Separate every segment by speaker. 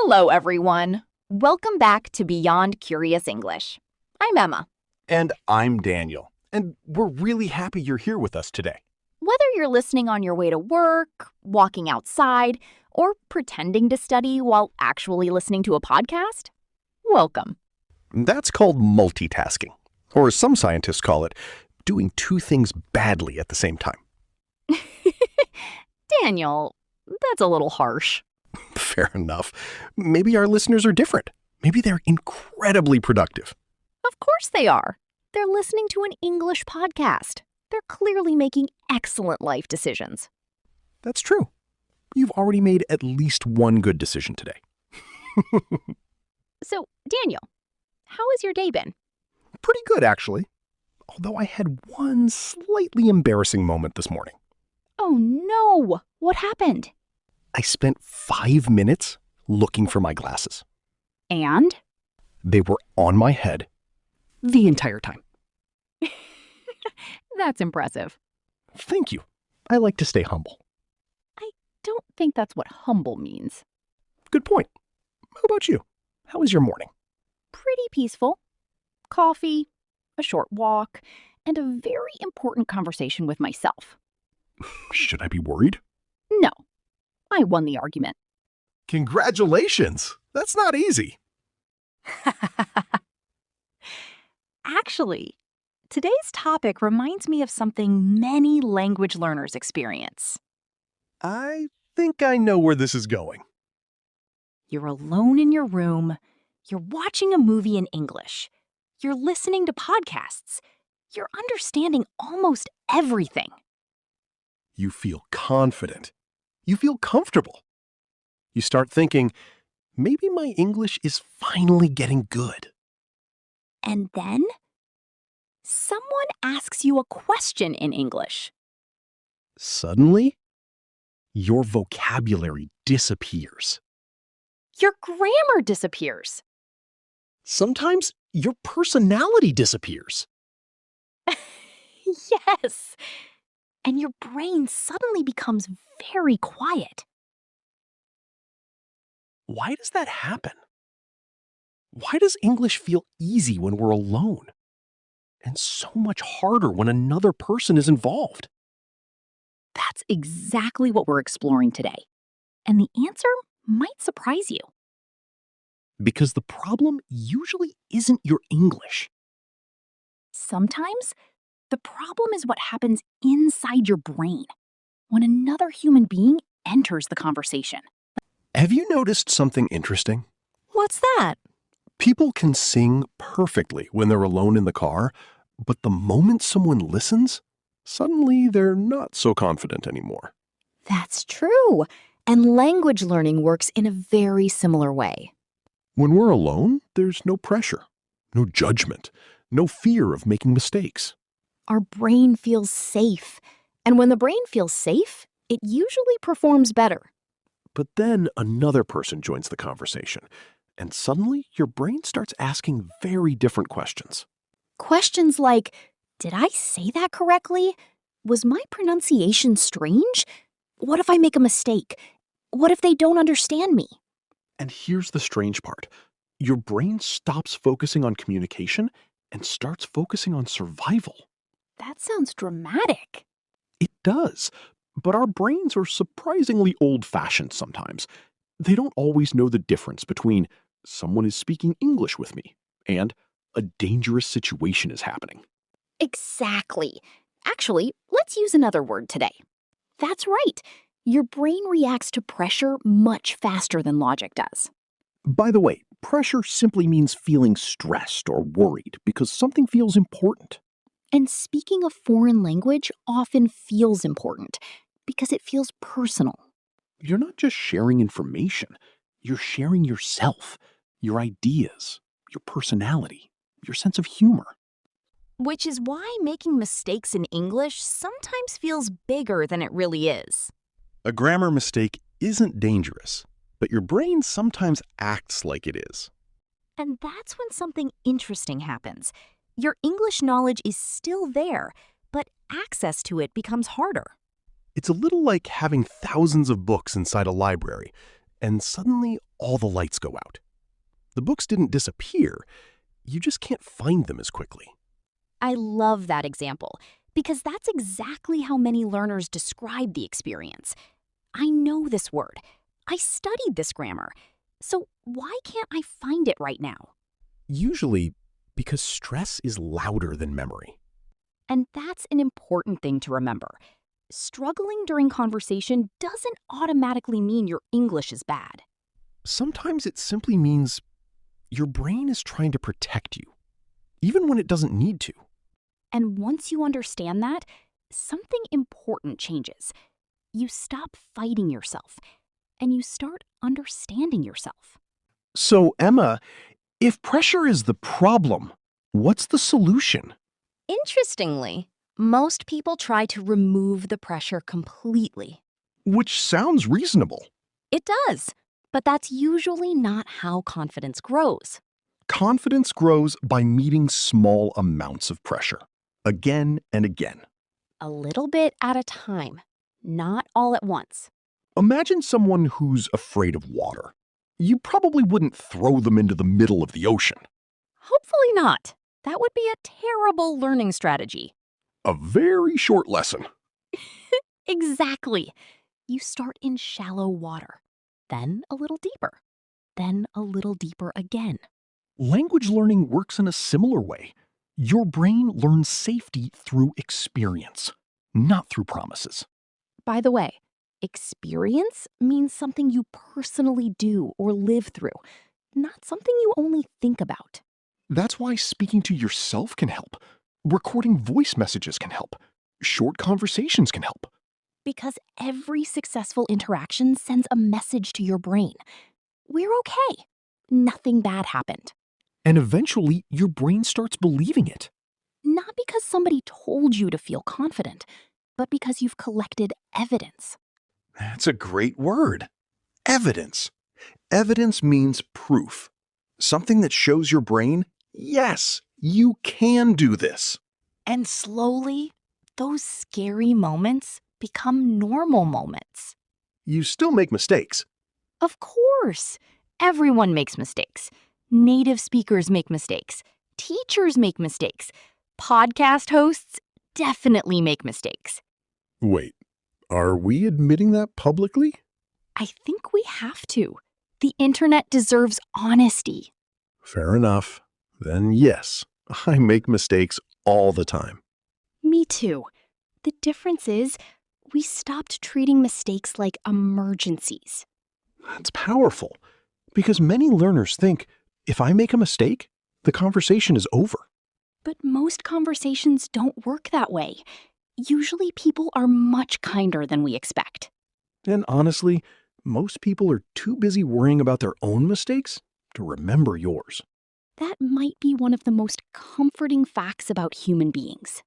Speaker 1: Hello, everyone. Welcome back to Beyond Curious English. I'm Emma.
Speaker 2: And I'm Daniel. And we're really happy you're here with us today.
Speaker 1: Whether you're listening on your way to work, walking outside, or pretending to study while actually listening to a podcast, welcome.
Speaker 2: That's called multitasking, or as some scientists call it, doing two things badly at the same time.
Speaker 1: Daniel, that's a little harsh.
Speaker 2: Fair enough. Maybe our listeners are different. Maybe they're incredibly productive.
Speaker 1: Of course they are. They're listening to an English podcast. They're clearly making excellent life decisions.
Speaker 2: That's true. You've already made at least one good decision today.
Speaker 1: So, Daniel, how has your day been?
Speaker 2: Pretty good, actually. Although I had one slightly embarrassing moment this morning.
Speaker 1: Oh no! What happened?
Speaker 2: I spent 5 minutes looking for my glasses.
Speaker 1: And?
Speaker 2: They were on my head the entire time.
Speaker 1: That's impressive.
Speaker 2: Thank you. I like to stay humble.
Speaker 1: I don't think that's what humble means.
Speaker 2: Good point. How about you? How was your morning?
Speaker 1: Pretty peaceful. Coffee, a short walk, and a very important conversation with myself.
Speaker 2: Should I be worried?
Speaker 1: No. I won the argument.
Speaker 2: Congratulations! That's not easy.
Speaker 1: Actually, today's topic reminds me of something many language learners experience.
Speaker 2: I think I know where this is going.
Speaker 1: You're alone in your room. You're watching a movie in English. You're listening to podcasts. You're understanding almost everything.
Speaker 2: You feel confident. You feel comfortable. You start thinking, maybe my English is finally getting good.
Speaker 1: And then someone asks you a question in English.
Speaker 2: Suddenly, your vocabulary disappears.
Speaker 1: Your grammar disappears.
Speaker 2: Sometimes your personality disappears.
Speaker 1: Yes. And your brain suddenly becomes very quiet.
Speaker 2: Why does that happen? Why does English feel easy when we're alone? And so much harder when another person is involved?
Speaker 1: That's exactly what we're exploring today. And the answer might surprise you.
Speaker 2: Because the problem usually isn't your English.
Speaker 1: Sometimes the problem is what happens inside your brain when another human being enters the conversation.
Speaker 2: Have you noticed something interesting?
Speaker 1: What's that?
Speaker 2: People can sing perfectly when they're alone in the car, but the moment someone listens, suddenly they're not so confident anymore.
Speaker 1: That's true. And language learning works in a very similar way.
Speaker 2: When we're alone, there's no pressure, no judgment, no fear of making mistakes.
Speaker 1: Our brain feels safe. And when the brain feels safe, it usually performs better.
Speaker 2: But then another person joins the conversation, and suddenly your brain starts asking very different questions.
Speaker 1: Questions like, did I say that correctly? Was my pronunciation strange? What if I make a mistake? What if they don't understand me?
Speaker 2: And here's the strange part. Your brain stops focusing on communication and starts focusing on survival.
Speaker 1: That sounds dramatic.
Speaker 2: It does. But our brains are surprisingly old-fashioned sometimes. They don't always know the difference between someone is speaking English with me and a dangerous situation is happening.
Speaker 1: Exactly. Actually, let's use another word today. That's right. Your brain reacts to pressure much faster than logic does.
Speaker 2: By the way, pressure simply means feeling stressed or worried because something feels important.
Speaker 1: And speaking a foreign language often feels important because it feels personal.
Speaker 2: You're not just sharing information. You're sharing yourself, your ideas, your personality, your sense of humor.
Speaker 1: Which is why making mistakes in English sometimes feels bigger than it really is.
Speaker 2: A grammar mistake isn't dangerous, but your brain sometimes acts like it is.
Speaker 1: And that's when something interesting happens. Your English knowledge is still there, but access to it becomes harder.
Speaker 2: It's a little like having thousands of books inside a library, and suddenly
Speaker 3: all the lights go out. The books didn't disappear, you just can't find them as quickly.
Speaker 1: I love that example because that's exactly how many learners describe the experience. I know this word. I studied this grammar. So why can't I find it right now?
Speaker 3: Usually because stress is louder than memory.
Speaker 1: And that's an important thing to remember. Struggling during conversation doesn't automatically mean your English is bad.
Speaker 3: Sometimes it simply means your brain is trying to protect you, even when it doesn't need to.
Speaker 1: And once you understand that, something important changes. You stop fighting yourself, and you start understanding yourself.
Speaker 2: So, Emma, if pressure is the problem, what's the solution?
Speaker 1: Interestingly, most people try to remove the pressure completely.
Speaker 2: Which sounds reasonable.
Speaker 1: It does, but that's usually not how confidence grows.
Speaker 2: Confidence grows by meeting small amounts of pressure, again and again.
Speaker 1: A little bit at a time, not all at once.
Speaker 2: Imagine someone who's afraid of water. You probably wouldn't throw them into the middle of the ocean.
Speaker 1: Hopefully not. That would be a terrible learning strategy.
Speaker 2: A very short lesson.
Speaker 1: Exactly. You start in shallow water, then a little deeper, then a little deeper again.
Speaker 2: Language learning works in a similar way. Your brain learns safety through experience, not through promises.
Speaker 1: By the way, experience means something you personally do or live through, not something you only think about.
Speaker 2: That's why speaking to yourself can help. Recording voice messages can help. Short conversations can help.
Speaker 1: Because every successful interaction sends a message to your brain. We're okay. Nothing bad happened.
Speaker 2: And eventually, your brain starts believing it.
Speaker 1: Not because somebody told you to feel confident, but because you've collected evidence.
Speaker 2: That's a great word. Evidence. Evidence means proof. Something that shows your brain, yes, you can do this.
Speaker 1: And slowly, those scary moments become normal moments.
Speaker 2: You still make mistakes.
Speaker 1: Of course, everyone makes mistakes. Native speakers make mistakes. Teachers make mistakes. Podcast hosts definitely make mistakes.
Speaker 2: Wait, are we admitting that publicly?
Speaker 1: I think we have to. The internet deserves honesty.
Speaker 2: Fair enough. Then yes, I make mistakes all the time.
Speaker 1: Me too. The difference is, we stopped treating mistakes like emergencies.
Speaker 2: That's powerful, because many learners think, if I make a mistake, the conversation is over.
Speaker 1: But most conversations don't work that way. Usually people are much kinder than we expect.
Speaker 2: And honestly, most people are too busy worrying about their own mistakes to remember yours.
Speaker 1: That might be one of the most comforting facts about human beings.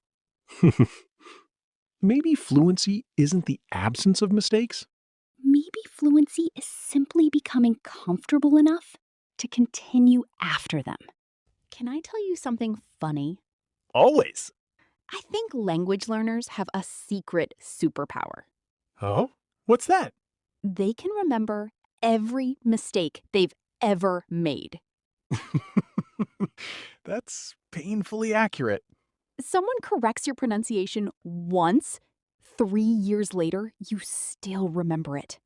Speaker 2: Maybe fluency isn't the absence of mistakes?
Speaker 1: Maybe fluency is simply becoming comfortable enough to continue after them. Can I tell you something funny?
Speaker 3: Always.
Speaker 1: I think language learners have a secret superpower.
Speaker 3: Oh? What's that?
Speaker 1: They can remember every mistake they've ever made.
Speaker 3: That's painfully accurate.
Speaker 1: Someone corrects your pronunciation once, 3 years later, you still remember it.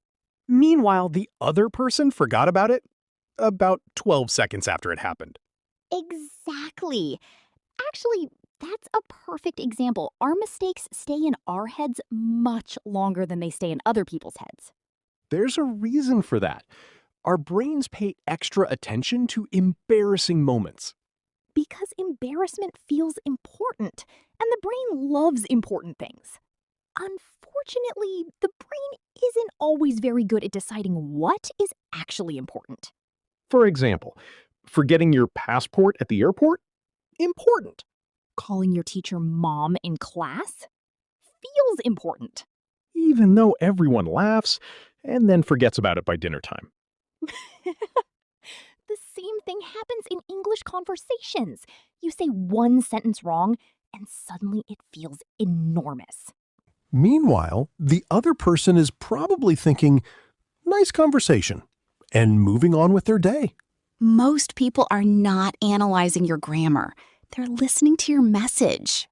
Speaker 3: Meanwhile, the other person forgot about it about 12 seconds after it happened.
Speaker 1: Exactly. Actually, that's a perfect example. Our mistakes stay in our heads much longer than they stay in other people's heads.
Speaker 3: There's a reason for that. Our brains pay extra attention to embarrassing moments.
Speaker 1: Because embarrassment feels important, and the brain loves important things. Unfortunately, the brain isn't always very good at deciding what is actually important.
Speaker 3: For example, forgetting your passport at the airport? Important.
Speaker 1: Calling your teacher mom in class feels important.
Speaker 3: Even though everyone laughs and then forgets about it by dinner time.
Speaker 1: The same thing happens in English conversations. You say one sentence wrong, and suddenly it feels enormous.
Speaker 2: Meanwhile, the other person is probably thinking, nice conversation,
Speaker 3: and moving on with their day.
Speaker 1: Most people are not analyzing your grammar. They're listening to your message.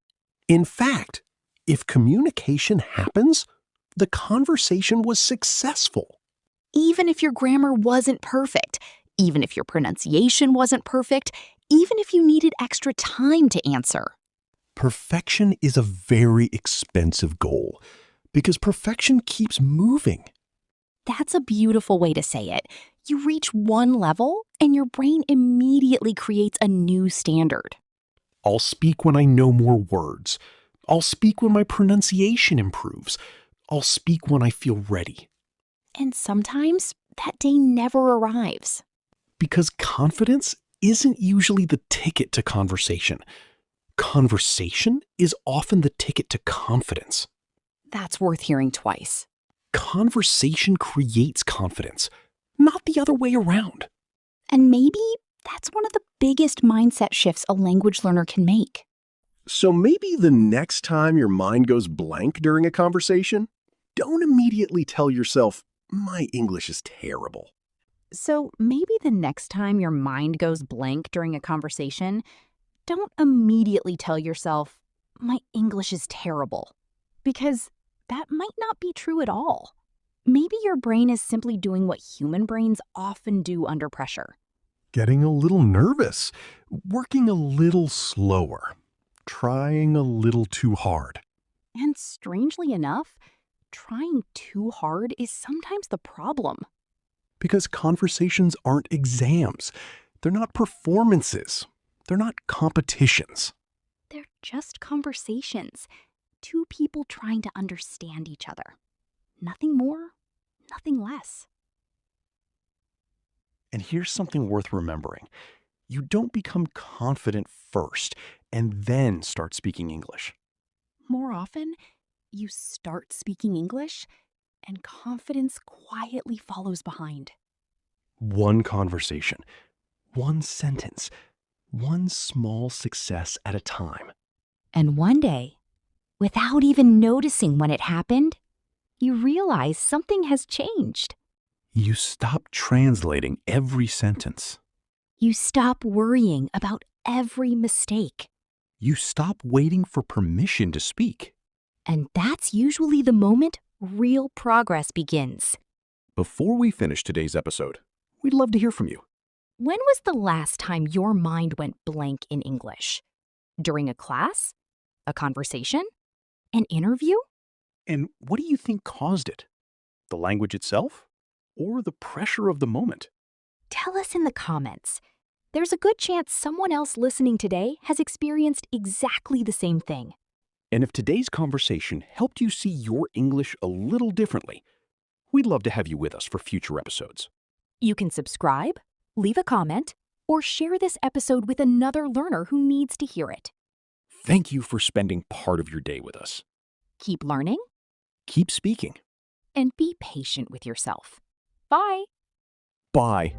Speaker 3: In fact, if communication happens, the conversation was successful.
Speaker 1: Even if your grammar wasn't perfect, even if your pronunciation wasn't perfect, even if you needed extra time to answer.
Speaker 3: Perfection is a very expensive goal because perfection keeps moving.
Speaker 1: That's a beautiful way to say it. You reach one level and your brain immediately creates a new standard.
Speaker 3: I'll speak when I know more words. I'll speak when my pronunciation improves. I'll speak when I feel ready.
Speaker 1: And sometimes that day never arrives.
Speaker 3: Because confidence isn't usually the ticket to conversation. Conversation is often the ticket to confidence.
Speaker 1: That's worth hearing twice.
Speaker 3: Conversation creates confidence, not the other way around.
Speaker 1: And maybe that's one of the biggest mindset shifts a language learner can make.
Speaker 2: So maybe the next time your mind goes blank during a conversation, don't immediately tell yourself, my English is terrible.
Speaker 1: So maybe the next time your mind goes blank during a conversation, don't immediately tell yourself, my English is terrible. Because that might not be true at all. Maybe your brain is simply doing what human brains often do under pressure.
Speaker 3: Getting a little nervous, working a little slower, trying a little too hard.
Speaker 1: And strangely enough, trying too hard is sometimes the problem.
Speaker 3: Because conversations aren't exams. They're not performances. They're not competitions.
Speaker 1: They're just conversations. Two people trying to understand each other. Nothing more, nothing less.
Speaker 3: And here's something worth remembering. You don't become confident first and then start speaking English.
Speaker 1: More often, you start speaking English and confidence quietly follows behind.
Speaker 3: One conversation, one sentence, one small success at a time.
Speaker 1: And one day, without even noticing when it happened, you realize something has changed.
Speaker 3: You stop translating every sentence.
Speaker 1: You stop worrying about every mistake.
Speaker 3: You stop waiting for permission to speak.
Speaker 1: And that's usually the moment real progress begins.
Speaker 2: Before we finish today's episode, we'd love to hear from you.
Speaker 1: When was the last time your mind went blank in English? During a class? A conversation? An interview?
Speaker 2: And what do you think caused it? The language itself? Or the pressure of the moment?
Speaker 1: Tell us in the comments. There's a good chance someone else listening today has experienced exactly the same thing.
Speaker 2: And if today's conversation helped you see your English a little differently, we'd love to have you with us for future episodes.
Speaker 1: You can subscribe, leave a comment, or share this episode with another learner who needs to hear it.
Speaker 2: Thank you for spending part of your day with us.
Speaker 1: Keep learning
Speaker 2: Keep speaking.
Speaker 1: and be patient with yourself. Bye.
Speaker 2: Bye.